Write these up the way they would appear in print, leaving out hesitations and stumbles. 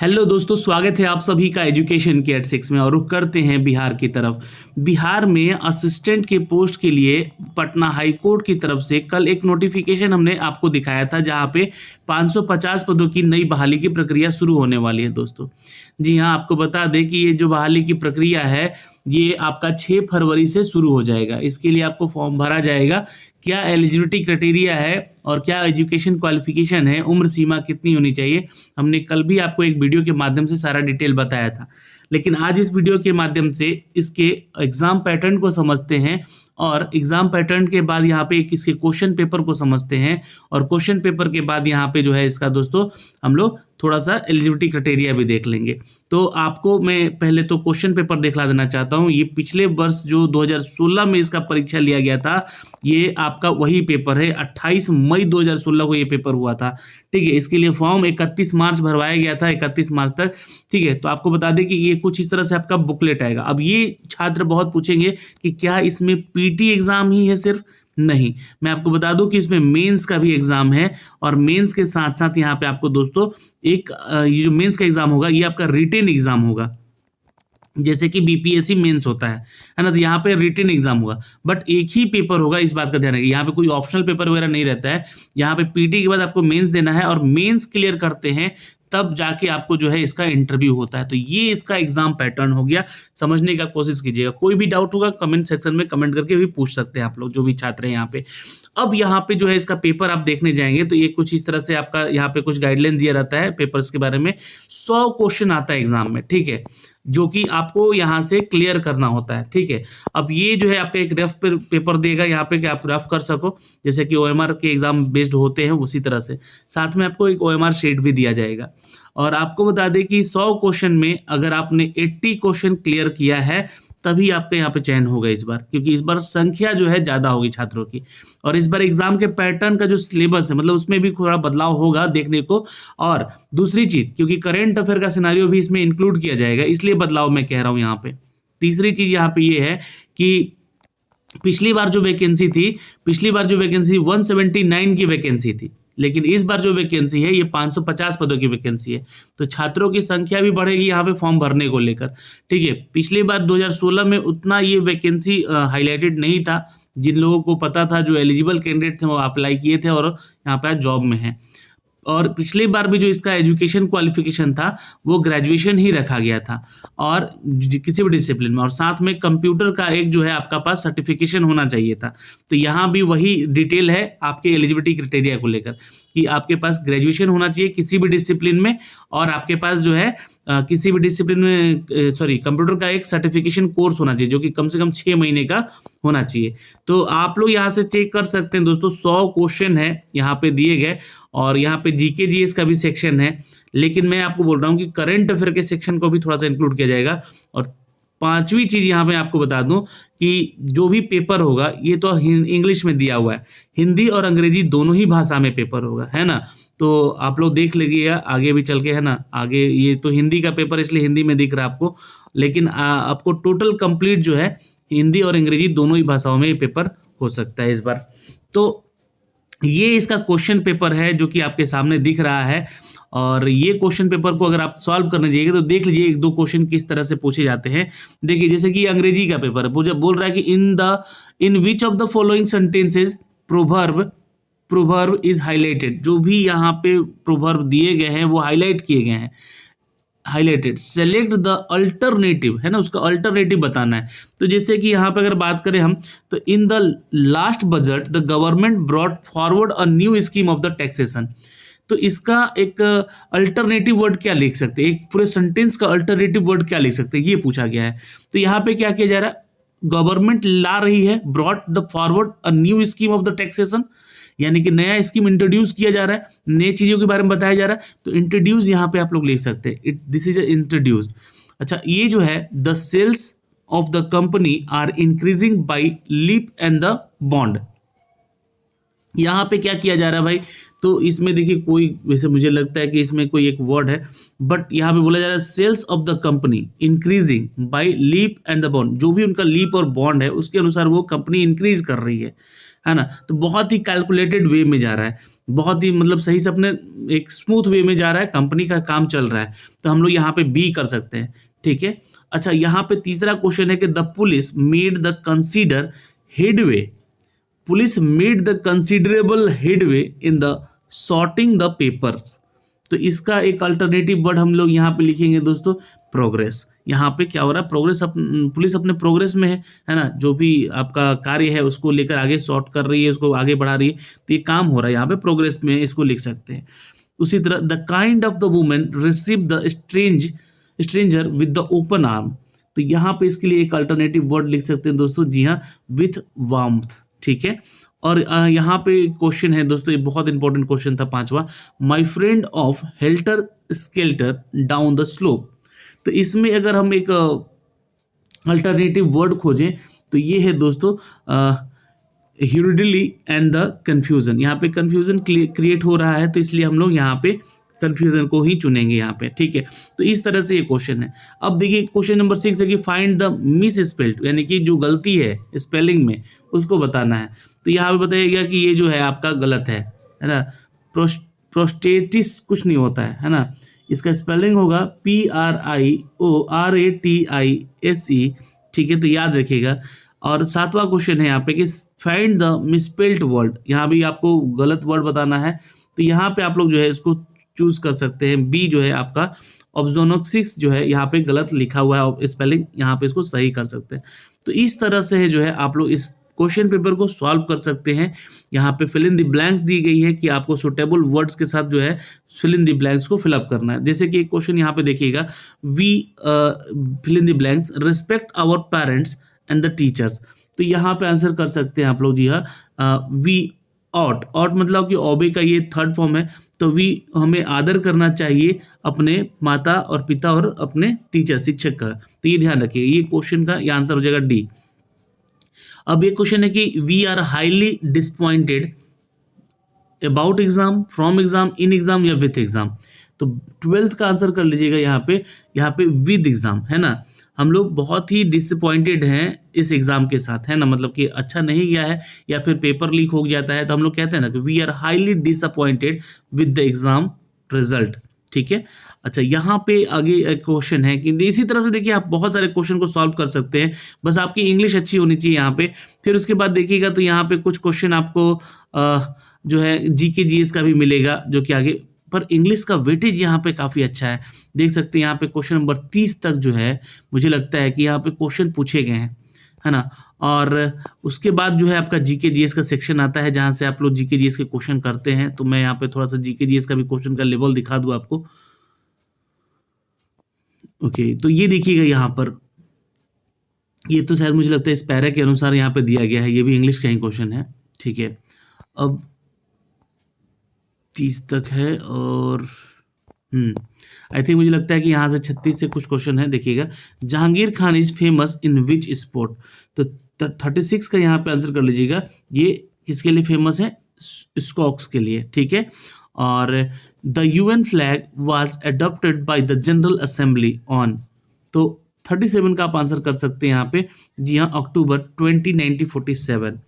Hello दोस्तों, स्वागत है आप सभी का एजुकेशन के एट 6 में। और रुख करते हैं बिहार की तरफ। बिहार में असिस्टेंट के पोस्ट के लिए पटना हाई कोर्ट की तरफ से कल एक नोटिफिकेशन हमने आपको दिखाया था, जहां पे 550 पदों की नई बहाली की प्रक्रिया शुरू होने वाली है दोस्तों। जी हाँ, आपको बता दें कि ये जो बहाली की प्रक्रिया है ये आपका 6 फरवरी से शुरू हो जाएगा। इसके लिए आपको फॉर्म भरा जाएगा। क्या एलिजिबिलिटी क्राइटेरिया है और क्या एजुकेशन क्वालिफिकेशन है, उम्र सीमा कितनी होनी चाहिए, हमने कल भी आपको एक वीडियो के माध्यम से सारा डिटेल बताया था। लेकिन आज इस वीडियो के माध्यम से इसके एग्जाम पैटर्न को समझते हैं और एग्जाम पैटर्न के बाद यहाँ पे इसके क्वेश्चन पेपर को समझते हैं और क्वेश्चन पेपर के बाद यहाँ पे जो है इसका दोस्तों हम लोग थोड़ा सा एलिजिबिलिटी क्राइटेरिया भी देख लेंगे। तो आपको मैं पहले तो क्वेश्चन पेपर दिखला देना चाहता हूँ। ये पिछले वर्ष जो 2016 में इसका परीक्षा लिया गया था, ये आपका वही पेपर है। 28 मई 2016 को ये पेपर हुआ था। ठीक है, इसके लिए फॉर्म 31 मार्च भरवाया गया था, 31 मार्च तक। ठीक है, तो आपको बता दें कि ये कुछ इस तरह से आपका बुकलेट आएगा। अब ये छात्र बहुत पूछेंगे कि क्या इसमें पीटी एग्जाम ही है सिर्फ? नहीं, मैं आपको बता दूं कि इसमें मेंस का भी एग्जाम है और मेंस के साथ साथ यहाँ पे आपको दोस्तों एक ये जो मेंस का एग्जाम होगा ये आपका रिटेन एग्जाम होगा, जैसे कि बीपीएससी मेंस होता है ना। तो यहाँ पे रिटेन एग्जाम होगा, बट एक ही पेपर होगा, इस बात का ध्यान रखिए। यहाँ पे कोई ऑप्शनल पेपर वगैरह नहीं रहता है। यहाँ पे पीटी के बाद आपको मेंस देना है और मेंस क्लियर करते हैं तब जाके आपको जो है इसका इंटरव्यू होता है। तो ये इसका एग्जाम पैटर्न हो गया, समझने का कोशिश कीजिएगा। कोई भी डाउट होगा कमेंट सेक्शन में कमेंट करके भी पूछ सकते हैं आप लोग, जो भी छात्र हैं यहाँ पे। अब यहाँ पे जो है इसका पेपर आप देखने जाएंगे तो ये कुछ इस तरह से आपका यहाँ पे कुछ गाइडलाइन दिया रहता है पेपर्स के बारे में। 100 क्वेश्चन आता है एग्जाम में, ठीक है, जो कि आपको यहाँ से क्लियर करना होता है। ठीक है, अब ये जो है आपका एक रफ पेपर देगा यहाँ पे कि आप रफ कर सको, जैसे कि ओएमआर के एग्जाम बेस्ड होते हैं उसी तरह से। साथ में आपको एक ओएमआर शीट भी दिया जाएगा। और आपको बता दें कि 100 क्वेश्चन में अगर आपने 80 क्वेश्चन क्लियर किया है तभी आपका यहाँ पे चयन होगा इस बार, क्योंकि इस बार संख्या जो है ज्यादा होगी छात्रों की। और इस बार एग्जाम के पैटर्न का जो सिलेबस है, मतलब उसमें भी थोड़ा बदलाव होगा देखने को। और दूसरी चीज, क्योंकि करंट अफेयर का सिनारियो भी इसमें इंक्लूड किया जाएगा, इसलिए बदलाव मैं कह रहा हूँ यहाँ पे। तीसरी चीज यहाँ पे ये है कि पिछली बार जो वैकेंसी 179 की वैकेंसी थी, लेकिन इस बार जो वैकेंसी है ये 550 पदों की वैकेंसी है। तो छात्रों की संख्या भी बढ़ेगी यहाँ पे फॉर्म भरने को लेकर। ठीक है, पिछली बार 2016 में उतना ये वैकेंसी हाईलाइटेड नहीं था। जिन लोगों को पता था, जो एलिजिबल कैंडिडेट थे, वो अप्लाई किए थे और यहाँ पे जॉब में है। और पिछली बार भी जो इसका एजुकेशन क्वालिफिकेशन था वो ग्रेजुएशन ही रखा गया था और किसी भी डिसिप्लिन में, और साथ में कंप्यूटर का एक जो है आपका पास सर्टिफिकेशन होना चाहिए था। तो यहाँ भी वही डिटेल है आपके एलिजिबिलिटी क्राइटेरिया को लेकर कि आपके पास ग्रेजुएशन होना चाहिए किसी भी डिसिप्लिन में, और आपके पास जो है किसी भी डिसिप्लिन में कंप्यूटर का एक सर्टिफिकेशन कोर्स होना चाहिए, जो कि कम से कम 6 महीने का होना चाहिए। तो आप लोग यहाँ से चेक कर सकते हैं दोस्तों, 100 क्वेश्चन है यहाँ पे दिए गए और यहाँ पे जीके जीएस का भी सेक्शन है। लेकिन मैं आपको बोल रहा हूँ कि करंट अफेयर के सेक्शन को भी थोड़ा सा इंक्लूड किया जाएगा। और पांचवी चीज यहाँ पे आपको बता दूं कि जो भी पेपर होगा ये तो इंग्लिश में दिया हुआ है, हिंदी और अंग्रेजी दोनों ही भाषा में पेपर होगा, है ना। तो आप लोग देख लीजिएगा आगे भी चल के, है ना। आगे ये तो हिंदी का पेपर इसलिए हिंदी में दिख रहा है आपको, लेकिन आपको टोटल कंप्लीट जो है हिंदी और अंग्रेजी दोनों ही भाषाओं में ये पेपर हो सकता है इस बार। तो ये इसका क्वेश्चन पेपर है जो कि आपके सामने दिख रहा है। और ये क्वेश्चन पेपर को अगर आप सॉल्व करने जाइएगा तो देख लीजिए 1-2 क्वेश्चन किस तरह से पूछे जाते हैं। देखिए, जैसे कि अंग्रेजी का पेपर है, बोल रहा है कि in which of the following sentences proverb is highlighted. जो भी यहाँ पे प्रोवर्ब दिए गए हैं वो हाईलाइट किए गए हैं। हाईलाइटेड, सेलेक्ट द अल्टरनेटिव, है ना, उसका अल्टरनेटिव बताना है। तो जैसे कि यहाँ पे अगर बात करें हम, तो in the last budget the government brought forward a new scheme of the taxation. तो इसका एक अल्टरनेटिव वर्ड क्या लिख सकते हैं, एक पूरे सेंटेंस का अल्टरनेटिव वर्ड क्या लिख सकते हैं, ये पूछा गया है। तो यहाँ पे क्या किया जा रहा है, गवर्नमेंट ला रही है, brought the forward a new scheme of the taxation, यानी कि नया स्कीम इंट्रोड्यूस किया जा रहा है, नई चीजों के बारे में बताया जा रहा है। तो इंट्रोड्यूस यहाँ पे आप लोग लिख सकते हैं, दिस इज इंट्रोड्यूस्ड। अच्छा, ये जो है the sales of the company are increasing by leap and the bond. यहाँ पे क्या किया जा रहा है भाई, तो इसमें देखिए कोई, वैसे मुझे लगता है कि इसमें कोई एक वर्ड है, बट यहाँ पे बोला जा रहा है sales of the company increasing by leap and the bond. जो भी उनका लीप और बॉन्ड है उसके अनुसार वो कंपनी इंक्रीज कर रही है। है ना। तो बहुत ही कैलकुलेटेड वे में जा रहा है, बहुत ही मतलब सही से अपने एक स्मूथ वे में जा रहा है, कंपनी का काम चल रहा है, तो हम लोग यहाँ पे बी कर सकते हैं, ठीक है। अच्छा, यहाँ पे तीसरा क्वेश्चन है कि the police made the consider headway, police made the considerable headway in the sorting the papers. तो इसका एक अल्टरनेटिव वर्ड हम लोग यहाँ पे लिखेंगे दोस्तों, प्रोग्रेस। यहाँ पे क्या हो रहा है, प्रोग्रेस पुलिस अपने प्रोग्रेस में है ना, जो भी आपका कार्य है उसको लेकर आगे सॉर्ट कर रही है, उसको आगे बढ़ा रही है, तो ये काम हो रहा है यहाँ पे प्रोग्रेस में, इसको लिख सकते हैं। उसी तरह the kind of the women receive the stranger with the open arm, तो यहाँ पे इसके लिए एक अल्टरनेटिव वर्ड लिख सकते हैं दोस्तों, जी हाँ, विथ वार्मथ, ठीक है। और यहाँ पे क्वेश्चन है दोस्तों, ये बहुत इंपॉर्टेंट क्वेश्चन था पांचवा, my friend of helter skeletal down the slope. तो इसमें अगर हम एक अल्टरनेटिव वर्ड खोजें तो ये है दोस्तों ह्यूरिडली एंड द कंफ्यूजन। यहाँ पे कंफ्यूजन क्रिएट हो रहा है, तो इसलिए हम लोग यहाँ पे कंफ्यूजन को ही चुनेंगे यहाँ पे, ठीक है। तो इस तरह से ये क्वेश्चन है। अब देखिए क्वेश्चन नंबर 6 है कि फाइंड द मिस स्पेल्ड, यानी कि जो गलती है स्पेलिंग में उसको बताना है। तो यहाँ पे बताइएगा कि ये जो है आपका गलत है ना, प्रोस्टेटिस कुछ नहीं होता है ना, इसका स्पेलिंग होगा PRIORATISE, ठीक है, तो याद रखिएगा। और 7वां क्वेश्चन है यहाँ पे कि फाइंड द मिसस्पेल्ड वर्ड, यहाँ भी आपको गलत वर्ड बताना है, तो यहाँ पे आप लोग जो है इसको चूज कर सकते हैं, बी जो है आपका ऑब्जोनोक्सिस जो है यहाँ पे गलत लिखा हुआ है स्पेलिंग, यहाँ पे इसको सही कर सकते हैं। तो इस तरह से है जो है आप लोग इस क्वेश्चन पेपर को सॉल्व कर सकते हैं। यहाँ पे फिल इन द ब्लैंक्स दी गई है कि आपको सुटेबल वर्ड्स के साथ जो है फिल इन द ब्लैंक्स को फिलअप करना है। जैसे कि एक क्वेश्चन यहाँ पे देखिएगा, we fill in the blanks respect our parents and the teachers, तो यहाँ पे आंसर कर सकते हैं आप लोग, जी हाँ, वी ऑट मतलब कि ओबे का ये थर्ड फॉर्म है, तो वी हमें आदर करना चाहिए अपने माता और पिता और अपने टीचर शिक्षक का, तो ये ध्यान रखिए, ये क्वेश्चन का ये आंसर हो जाएगा डी। अब ये क्वेश्चन है कि we are highly disappointed about exam, from exam, in exam या विथ एग्जाम, तो 12th का आंसर कर लीजिएगा यहाँ पे विद एग्जाम, है ना। हम लोग बहुत ही डिसअपॉइंटेड हैं इस एग्जाम के साथ, है ना, मतलब कि अच्छा नहीं गया है या फिर पेपर लीक हो जाता है, तो हम लोग कहते हैं ना कि we are highly disappointed with the exam result, ठीक है। अच्छा, यहाँ पे आगे एक क्वेश्चन है कि इसी तरह से देखिए आप बहुत सारे क्वेश्चन को सॉल्व कर सकते हैं, बस आपकी इंग्लिश अच्छी होनी चाहिए यहाँ पे। फिर उसके बाद देखिएगा तो यहाँ पे कुछ क्वेश्चन आपको जो है जीके जीएस का भी मिलेगा, जो कि आगे, पर इंग्लिश का वेटेज यहाँ पे काफ़ी अच्छा है, देख सकते हैं यहाँ पे क्वेश्चन नंबर 30 तक जो है मुझे लगता है कि यहाँ पे क्वेश्चन पूछे गए हैं, है ना। और उसके बाद जो है आपका जीके जीएस का सेक्शन आता है, जहाँ से आप लोग जीके जीएस के क्वेश्चन करते हैं। तो मैं यहाँ पे थोड़ा सा जीके जीएस का भी क्वेश्चन का लेवल दिखा दूँ आपको। ओके, तो ये देखिएगा यहाँ पर, ये तो शायद मुझे लगता है इस पैरा के अनुसार यहाँ पे दिया गया है, ये भी इंग्लिश का ही क्वेश्चन है, ठीक है। अब 30 तक है और आई थिंक मुझे लगता है कि यहाँ से 36 से कुछ क्वेश्चन है। देखिएगा, Jahangir Khan is famous in which sport, तो 36 का यहाँ पे आंसर कर लीजिएगा, ये किसके लिए फेमस है, स्कॉक्स के लिए, ठीक है। और the UN flag was adopted by the general assembly on, तो 37 का आप आंसर कर सकते हैं यहाँ पे, जी हाँ, अक्टूबर 20, 1947।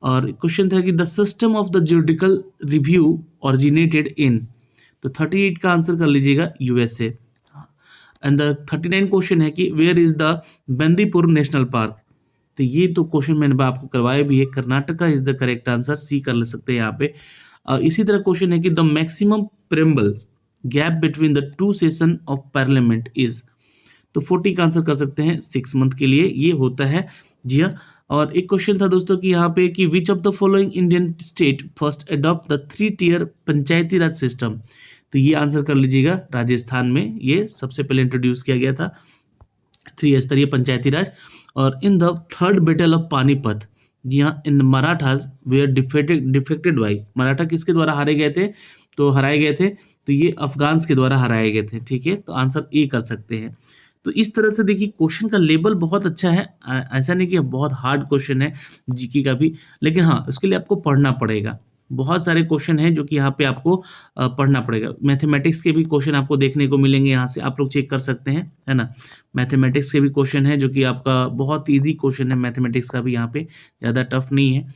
और क्वेश्चन था कि the system of the judicial review originated in, तो 38 का आंसर कर लीजिएगा यूएसए। एंड द 39 क्वेश्चन है कि where is the Bandipur national park, तो ये तो क्वेश्चन मैंने आपको करवाया भी है, Karnataka is the correct answer, see कर ले सकते हैं यहाँ पे। इसी तरह क्वेश्चन है कि the maximum preamble gap between the two session of parliament is, तो 40 का आंसर कर सकते हैं 6 मंथ के लिए ये होता है, जी हाँ। और एक क्वेश्चन था दोस्तों कि यहाँ पे कि which of the following Indian state first adopt the 3 tier Panchayati Raj system, तो ये आंसर कर लीजिएगा, राजस्थान में ये सबसे पहले इंट्रोड्यूस किया गया था 3 स्तरीय पंचायती राज। और in the third battle of Panipat, जी हाँ, in Marathas where defected by, Maratha किसके द्वारा हारे गए थे, तो हराए गए थे, तो ये अफगान्स के द्वारा हराए गए थे, ठीक है, तो आंसर ए कर सकते हैं। तो इस तरह से देखिए क्वेश्चन का लेवल बहुत अच्छा है, ऐसा नहीं कि बहुत हार्ड क्वेश्चन है जीके का भी, लेकिन हाँ उसके लिए आपको पढ़ना पड़ेगा, बहुत सारे क्वेश्चन हैं जो कि यहाँ पे आपको पढ़ना पड़ेगा। मैथमेटिक्स के भी क्वेश्चन आपको देखने को मिलेंगे, यहाँ से आप लोग चेक कर सकते हैं, है ना। मैथमेटिक्स के भी क्वेश्चन है जो कि आपका बहुत ईजी क्वेश्चन है, मैथमेटिक्स का भी यहाँ पे ज़्यादा टफ नहीं है।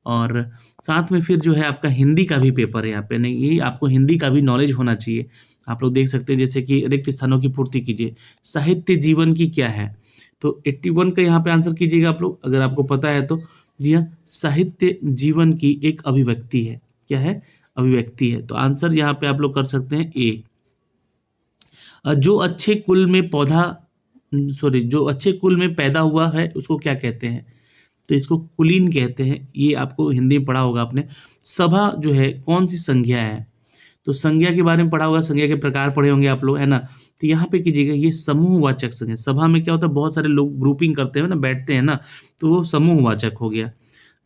और साथ में फिर जो है आपका हिंदी का भी पेपर है यहाँ पे, नहीं ये आपको हिंदी का भी नॉलेज होना चाहिए। आप लोग देख सकते हैं जैसे कि रिक्त स्थानों की पूर्ति कीजिए, साहित्य जीवन की क्या है, तो 81 का यहाँ पे आंसर कीजिएगा आप लोग, अगर आपको पता है तो। जी हाँ, साहित्य जीवन की एक अभिव्यक्ति है। क्या है? अभिव्यक्ति है। तो आंसर यहाँ पे आप लोग कर सकते हैं ए। जो अच्छे कुल में जो अच्छे कुल में पैदा हुआ है उसको क्या कहते हैं? तो इसको कुलीन कहते हैं। ये आपको हिंदी में पढ़ा होगा आपने। सभा जो है कौन सी संज्ञा है? तो संज्ञा के बारे में पढ़ा होगा, संज्ञा के प्रकार पढ़े होंगे आप लोग, है ना। तो यहाँ पे कीजिएगा, ये समूहवाचक संज्ञा। सभा में क्या होता है, बहुत सारे लोग ग्रुपिंग करते हैं ना, बैठते हैं ना, तो वो समूहवाचक हो गया।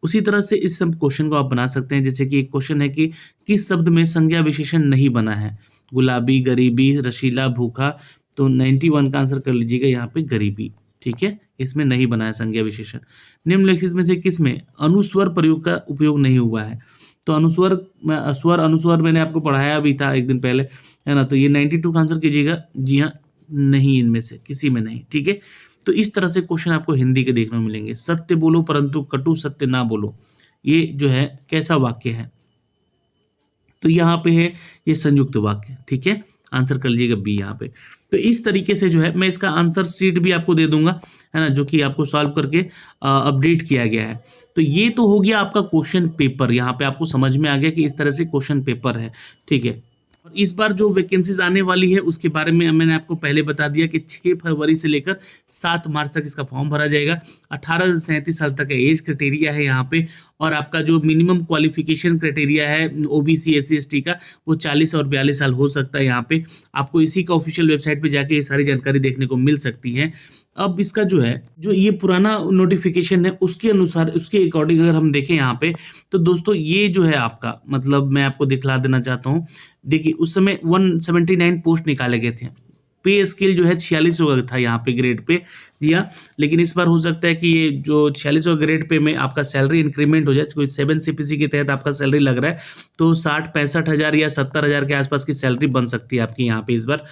उसी तरह से इस सब क्वेश्चन को आप बना सकते हैं, जैसे कि एक क्वेश्चन है कि किस शब्द में संज्ञा विशेषण नहीं बना है? गुलाबी, गरीबी, रशीला, भूखा। तो 91 का आंसर कर लीजिएगा यहाँ पे गरीबी। ठीक है, इसमें नहीं बना है संज्ञा विशेषण। निम्नलिखित में से किस में अनुस्वर प्रयोग का उपयोग नहीं हुआ है? तो अनुस्वर मैंने आपको पढ़ाया भी था एक दिन पहले, है ना। तो ये 92 का आंसर कीजिएगा। जी हाँ, नहीं, इनमें से किसी में नहीं। ठीक है, तो इस तरह से क्वेश्चन आपको हिंदी के देखने को मिलेंगे। सत्य बोलो परंतु कटु सत्य ना बोलो, ये जो है कैसा वाक्य है? तो यहाँ पे है ये संयुक्त वाक्य। ठीक है, आंसर कर लीजिएगा बी यहाँ पे। तो इस तरीके से जो है मैं इसका आंसर शीट भी आपको दे दूंगा, है ना, जो कि आपको सॉल्व करके अपडेट किया गया है। तो ये तो हो गया आपका क्वेश्चन पेपर। यहाँ पे आपको समझ में आ गया कि इस तरह से क्वेश्चन पेपर है। ठीक है, और इस बार जो वैकेंसीज आने वाली है उसके बारे में मैंने आपको पहले बता दिया कि 6 फरवरी से लेकर 7 मार्च तक इसका फॉर्म भरा जाएगा। 18 से 37 साल तक का एज क्राइटेरिया है यहाँ पे, और आपका जो मिनिमम क्वालिफिकेशन क्राइटेरिया है ओबीसी SC ST का, वो 40 और 42 साल हो सकता है। यहाँ पे आपको इसी का ऑफिशियल वेबसाइट पे जाके ये सारी जानकारी देखने को मिल सकती है। अब इसका जो है, जो ये पुराना नोटिफिकेशन है उसके अनुसार, उसके अकॉर्डिंग अगर हम देखें यहाँ पे, तो दोस्तों ये जो है आपका, मतलब मैं आपको दिखला देना चाहता हूँ। देखिए उस समय 179 पोस्ट निकाले गए थे। पे स्केल जो है 4600 का था यहाँ पे ग्रेड पे दिया, लेकिन इस बार हो सकता है कि ये जो 4600 ग्रेड पे में आपका सैलरी इंक्रीमेंट हो जाए। कोई 7 CPC के तहत आपका सैलरी लग रहा है, तो 60-65 हज़ार या 70 हज़ार के आसपास की सैलरी बन सकती है आपकी यहाँ पे इस बार,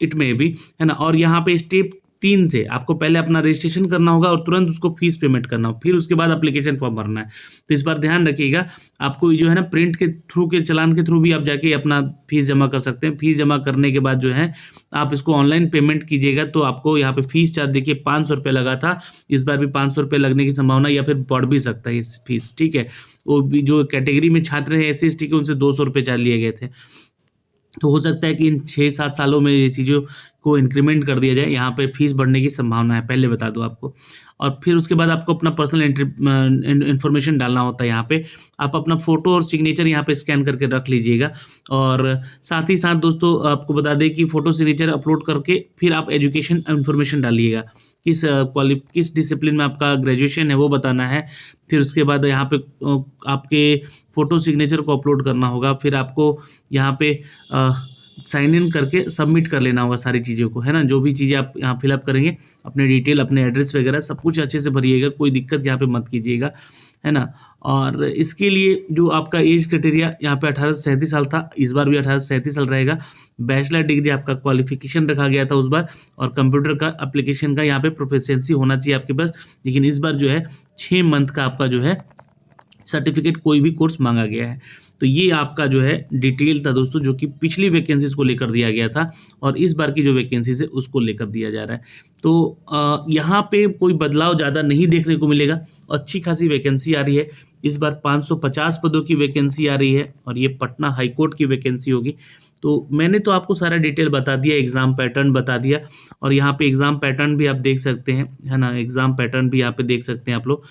इट में भी, है ना। और यहाँ पे स्टेप 3 से आपको पहले अपना रजिस्ट्रेशन करना होगा और तुरंत उसको फीस पेमेंट करना होगा, फिर उसके बाद एप्लीकेशन फॉर्म भरना है। तो इस बार ध्यान रखिएगा, आपको जो है ना प्रिंट के थ्रू के चालान के थ्रू भी आप जाके अपना फीस जमा कर सकते हैं। फीस जमा करने के बाद जो है आप इसको ऑनलाइन पेमेंट कीजिएगा, तो आपको यहाँ पे फीस चार्ज देखिए 500 रुपये लगा था, इस बार भी 500 रुपये लगने की संभावना, या फिर बढ़ भी सकता है इस फीस। ठीक है, वो भी जो कैटेगरी में छात्र हैं SC ST के, उनसे 200 रुपये चार्ज लिए गए थे। तो हो सकता है कि इन 6-7 सालों में ये चीज़ों को इंक्रीमेंट कर दिया जाए। यहाँ पे फीस बढ़ने की संभावना है, पहले बता दूँ आपको। और फिर उसके बाद आपको अपना पर्सनल इन्फॉर्मेशन डालना होता है। यहाँ पे आप अपना फ़ोटो और सिग्नेचर यहाँ पे स्कैन करके रख लीजिएगा। और साथ ही साथ दोस्तों आपको बता दें कि फ़ोटो सिग्नेचर अपलोड करके फिर आप एजुकेशन इन्फॉर्मेशन डालिएगा, किस डिसिप्लिन में आपका ग्रेजुएशन है वो बताना है। फिर उसके बाद यहाँ पे आपके फ़ोटो सिग्नेचर को अपलोड करना होगा। फिर आपको यहाँ पे साइन इन करके सबमिट कर लेना होगा सारी चीज़ों को, है ना। जो भी चीज़ें आप यहाँ फिलअप करेंगे, अपने डिटेल, अपने एड्रेस वगैरह सब कुछ अच्छे से भरिएगा, कोई दिक्कत यहाँ पे मत कीजिएगा, है ना। और इसके लिए जो आपका एज क्राइटेरिया यहाँ पे 18 से 37 साल था, इस बार भी 18 से 37 साल रहेगा। बैचलर डिग्री आपका क्वालिफिकेशन रखा गया था उस बार, और कंप्यूटर का एप्लीकेशन का यहाँ पे प्रोफिशिएंसी होना चाहिए आपके पास। लेकिन इस बार जो है 6 मंथ का आपका जो है सर्टिफिकेट कोई भी कोर्स मांगा गया है। तो ये आपका जो है डिटेल था दोस्तों, जो कि पिछली वैकेंसीज को लेकर दिया गया था, और इस बार की जो वैकेंसीज है उसको लेकर दिया जा रहा है। तो यहाँ पे कोई बदलाव ज़्यादा नहीं देखने को मिलेगा, अच्छी खासी वैकेंसी आ रही है। इस बार 550 पदों की वैकेंसी आ रही है, और ये पटना हाईकोर्ट की वैकेंसी होगी। तो मैंने तो आपको सारा डिटेल बता दिया, एग्ज़ाम पैटर्न बता दिया, और यहाँ पे एग्ज़ाम पैटर्न भी आप देख सकते हैं, है ना। एग्ज़ाम पैटर्न भी यहाँ पे देख सकते हैं आप लोग।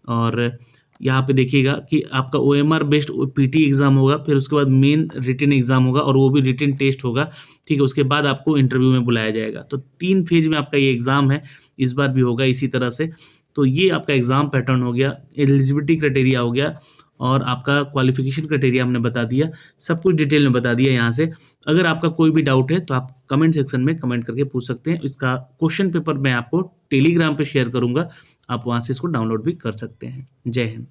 और यहाँ पे देखिएगा कि आपका OMR बेस्ड PT एग्ज़ाम होगा, फिर उसके बाद मेन रिटन एग्ज़ाम होगा, और वो भी रिटन टेस्ट होगा। ठीक है, उसके बाद आपको इंटरव्यू में बुलाया जाएगा। तो 3 फेज में आपका ये एग्ज़ाम है, इस बार भी होगा इसी तरह से। तो ये आपका एग्ज़ाम पैटर्न हो गया, एलिजिबिलिटी क्राइटेरिया हो गया, और आपका क्वालिफिकेशन क्राइटेरिया हमने बता दिया, सब कुछ डिटेल में बता दिया यहाँ से। अगर आपका कोई भी डाउट है तो आप कमेंट सेक्शन में कमेंट करके पूछ सकते हैं। इसका क्वेश्चन पेपर मैं आपको टेलीग्राम पे शेयर करूँगा, आप वहाँ से इसको डाउनलोड भी कर सकते हैं। जय हिंद।